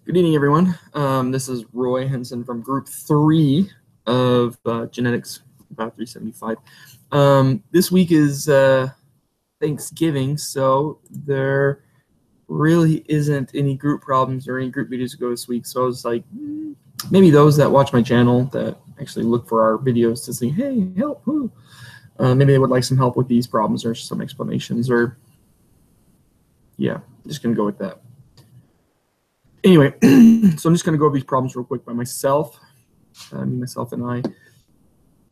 Good evening, everyone. This is Roy Henson from Group 3 of Genetics, about 375. This week is Thanksgiving, so there really isn't any group problems or any group videos to go this week. So I was like, maybe those that watch my channel that actually look for our videos to see, hey, help, maybe they would like some help with these problems or some explanations, or yeah, just gonna go with that. Anyway, so I'm just going to go over these problems real quick by myself. Myself and I'm going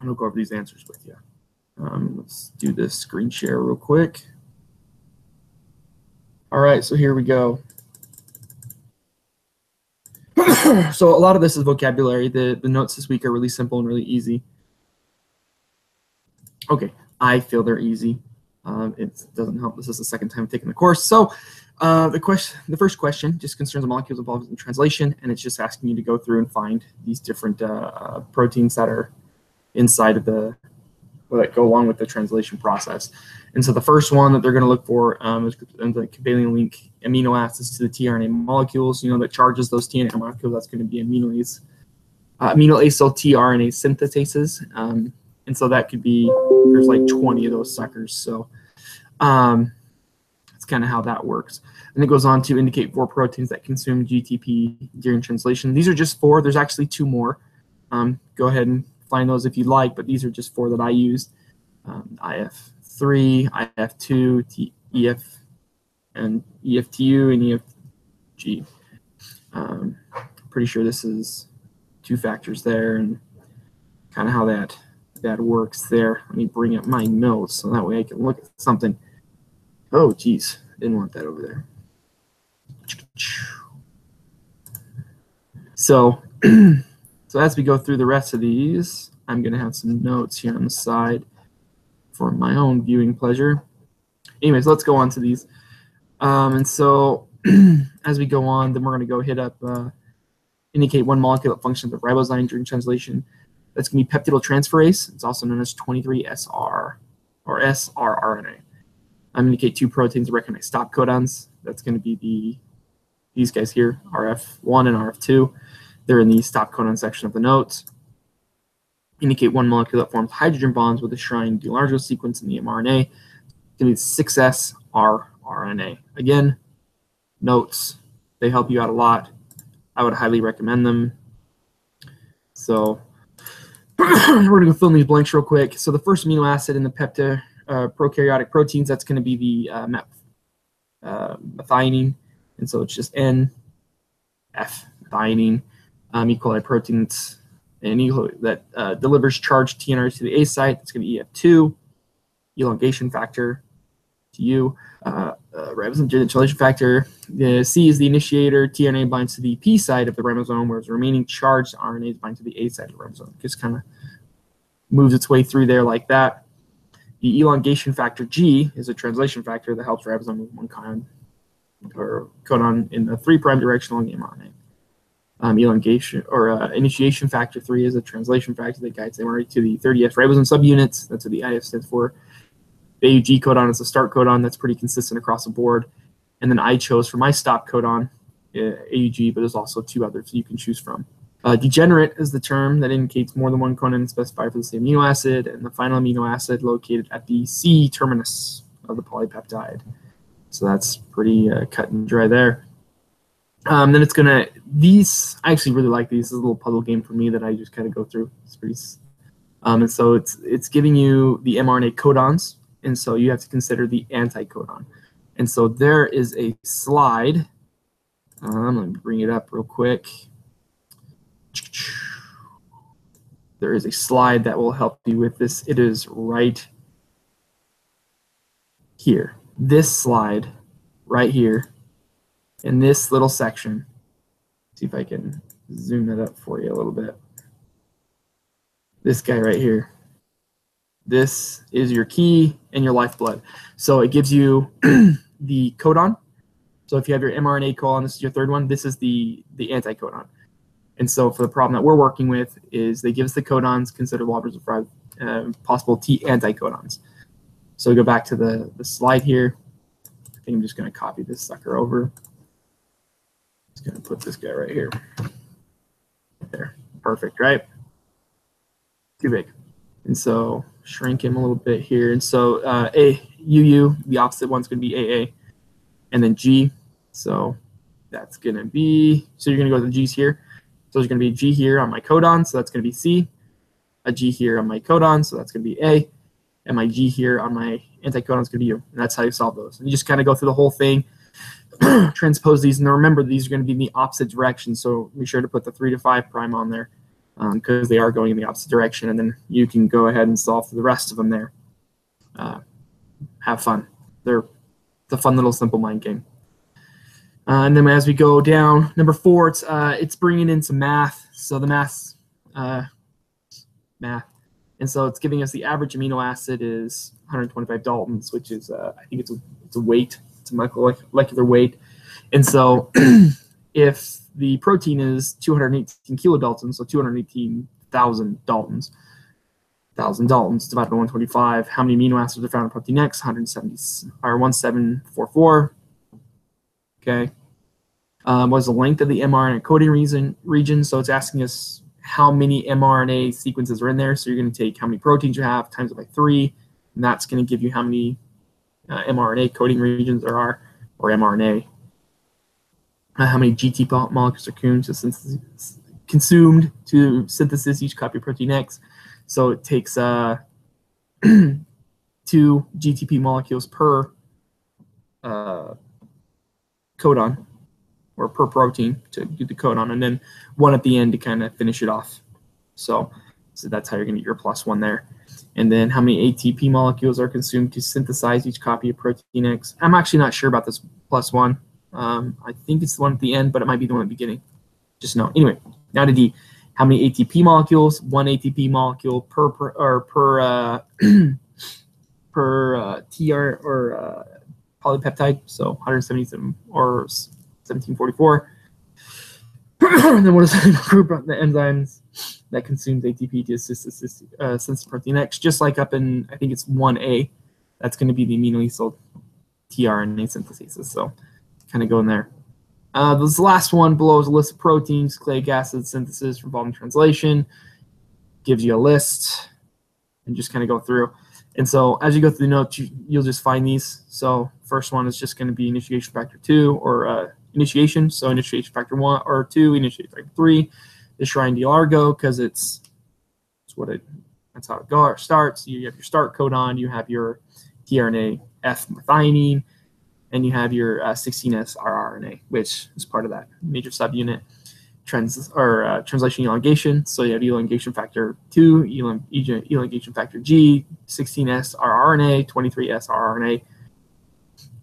to go over these answers with you. Let's do this screen share real quick. All right, so here we go. So a lot of this is vocabulary. The notes this week are really simple and really easy. Okay, I feel they're easy. It doesn't help. This is the second time I'm taking the course. So the first question just concerns the molecules involved in translation, and it's just asking you to go through and find these different proteins that are inside of that go along with the translation process. And so the first one that they're going to look for is the covalent link amino acids to the tRNA molecules. You know, that charges those tRNA molecules. That's going to be amino acyl tRNA synthetases. And so that could be, there's like 20 of those suckers. So that's kind of how that works. And it goes on to indicate 4 proteins that consume GTP during translation. These are just 4. There's actually 2 more. Go ahead and find those if you'd like, but these are just 4 that I used. IF3, IF2, EF, and EFTU, and EFG. Pretty sure this is 2 factors there, and kind of how that works there. Let me bring up my notes so that way I can look at something. Oh, geez, didn't want that over there. So, so as we go through the rest of these, I'm going to have some notes here on the side for my own viewing pleasure. Anyways, let's go on to these. And so as we go on, then we're going to go hit up indicate one molecule that functions as a ribozyme during translation. That's going to be peptidyltransferase. It's also known as 23SR or srRNA. Indicate 2 proteins that recognize stop codons. That's going to be these guys here, RF1 and RF2. They're in the stop codon section of the notes. Indicate one molecule that forms hydrogen bonds with a shrine DeLargo sequence in the mRNA. It's going to be 6S rRNA. Again, notes, they help you out a lot. I would highly recommend them. So we're going to go fill in these blanks real quick. So the first amino acid in the prokaryotic proteins, that's going to be the methionine. And so it's just N, F, methionine. E. coli proteins, and that delivers charged tRNA to the A site. That's going to be EF2, elongation factor to U, ribosome translation factor. The C is the initiator. tRNA binds to the P side of the ribosome, whereas the remaining charged RNAs bind to the A side of the ribosome. Just kind of moves its way through there like that. The elongation factor G is a translation factor that helps ribosome move one codon in the 3' direction along the mRNA. Elongation or initiation factor 3 is a translation factor that guides mRNA to the 30S ribosome subunits. That's what the IF stands for. The AUG codon is a start codon. That's pretty consistent across the board. And then I chose for my stop codon AUG, but there's also 2 others you can choose from. Degenerate is the term that indicates more than one codon specified for the same amino acid, and the final amino acid located at the C terminus of the polypeptide. So that's pretty cut and dry there. Then it's gonna, these, I actually really like these. This is a little puzzle game for me that I just kind of go through. It's pretty, and so it's giving you the mRNA codons, and so you have to consider the anticodon. And so there is a slide. Let me bring it up real quick. There is a slide that will help you with this. It is right here. This slide right here in this little section. See if I can zoom that up for you a little bit. This guy right here. This is your key and your lifeblood. So it gives you the codon. So if you have your mRNA codon, this is your 3rd one. This is the anticodon. And so for the problem that we're working with is they give us the codons, consider levels of possible T anticodons. So we go back to the slide here. I think I'm just going to copy this sucker over. Just gonna put this guy right here. There, perfect, right? Too big. And so shrink him a little bit here. And so UU, the opposite one's gonna be AA, and then G. So that's gonna be, so you're gonna go with the G's here. So there's gonna be a G here on my codon, so that's gonna be C. A G here on my codon, so that's gonna be A. And my G here on my anticodon is gonna be U. And that's how you solve those. And you just kind of go through the whole thing, transpose these, and then remember these are gonna be in the opposite direction. So be sure to put the 3 to 5 prime on there, because they are going in the opposite direction, and then you can go ahead and solve for the rest of them there. Have fun. It's a fun little simple mind game. And then as we go down, number 4, it's bringing in some math. So the math, and so it's giving us the average amino acid is 125 Daltons, which is I think it's a weight, it's a molecular weight, and so if the protein is 218 kilodaltons, so 218,000 Daltons, 1,000 Daltons divided by 125. How many amino acids are found in protein X? 170 or 1744. Okay. What is the length of the mRNA coding region? So it's asking us how many mRNA sequences are in there. So you're going to take how many proteins you have times it by 3, and that's going to give you how many mRNA coding regions there are, or mRNA. How many GT molecules are consumed to synthesis each copy of protein X. So it takes 2 GTP molecules per codon, or per protein to do the codon, and then 1 at the end to kind of finish it off. So that's how you're going to get your +1 there. And then how many ATP molecules are consumed to synthesize each copy of protein X. I'm actually not sure about this +1. I think it's the one at the end, but it might be the one at the beginning. Just know. Anyway, now to D. How many ATP molecules? 1 ATP molecule per TR or polypeptide. So 177 or 1744. And then what is the group of the enzymes that consumes ATP to synthesize protein X? Just like up in, I think it's 1A, that's going to be the amino acyl tRNA synthesis. So kind of go in there. This last one below is a list of proteins, nucleic acid synthesis involving translation. Gives you a list and just kind of go through. And so as you go through the notes, you'll just find these. So first one is just going to be initiation factor 2 or initiation. So initiation factor 1 or 2, initiation factor 3 is Shrine D Largo because that's how it starts. You have your start codon, you have your tRNA F methionine, and you have your 16S rRNA, which is part of that major subunit translation elongation. So you have elongation factor 2, elongation factor G, 16S rRNA, 23S rRNA,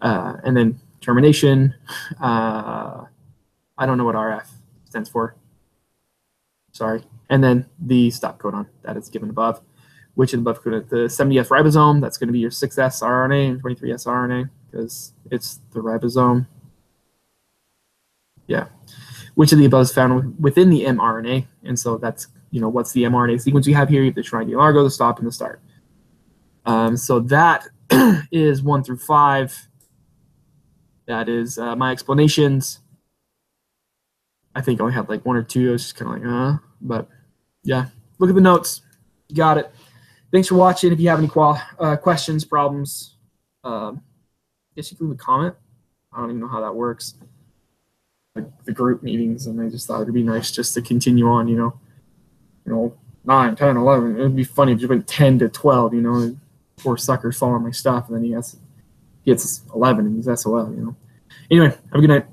and then termination. I don't know what RF stands for. Sorry. And then the stop codon that is given above, which is above codon. The 70S ribosome, that's going to be your 6S rRNA and 23S rRNA because it's the ribosome. Yeah. Which of the above is found within the mRNA? And so that's, what's the mRNA sequence you have here? You have the Shrine D Largo, the stop, and the start. So that is 1 through 5. That is my explanations. I think I only had like 1 or 2. I was just kind of like, but yeah, look at the notes. You got it. Thanks for watching. If you have any questions, problems, I guess you can leave a comment. I don't even know how that works. Like the group meetings, and I just thought it'd be nice just to continue on, 9, 10, 11. It'd be funny if you went 10 to 12, poor sucker's following my stuff, and then he gets 11 and he's SOL, Anyway, have a good night.